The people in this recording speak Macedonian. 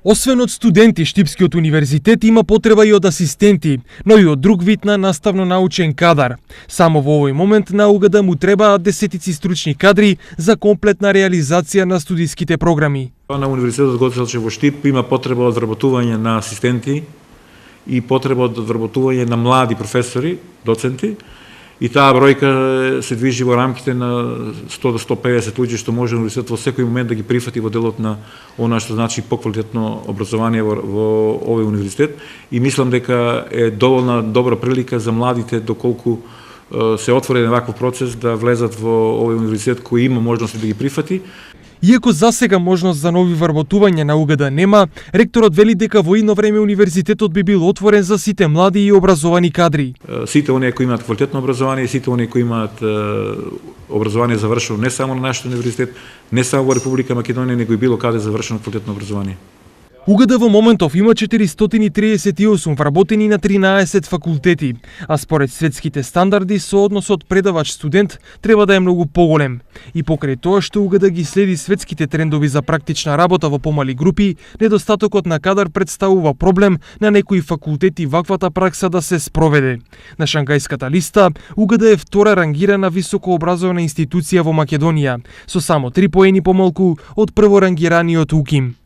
Освен од студенти, Штипскиот универзитет има потреба и од асистенти, но и од друг вид на наставно-научен кадар. Само во овој момент на УГД му требаат десетици стручни кадри за комплетна реализација на студиските програми. На Универзитетот Гоце Делчев во Штип има потреба од вработување на асистенти и потреба од вработување на млади професори, доценти, и таа бројка се движи во рамките на 100 до 150 луѓе, што може универзитетот во секој момент да ги прифати во делот на она што значи поквалитетно образование во овој универзитет. И мислам дека е доволна добра прилика за младите, доколку се отвори ваков процес, да влезат во овој универзитет кој има можности да ги прифати. Иако засега можност за нови вработувања на УГД нема, ректорот вели дека во идно време универзитетот би бил отворен за сите млади и образовани кадри. Сите оние кои имаат квалитетно образование, сите оние кои имаат образование завршено не само на нашиот универзитет, не само во Република Македонија, него и било каде завршено квалитетно образование. УГД во моментов има 438 вработени на 13 факултети, а според светските стандарди соодносот предавач-студент треба да е многу поголем. И покрај тоа што УГД ги следи светските трендови за практична работа во помали групи, недостатокот на кадар представува проблем на некои факултети ваквата пракса да се спроведе. На Шангајската листа, УГД е втора рангирана високообразована институција во Македонија, со само 3 поени помалку од прворангираниот УКИМ.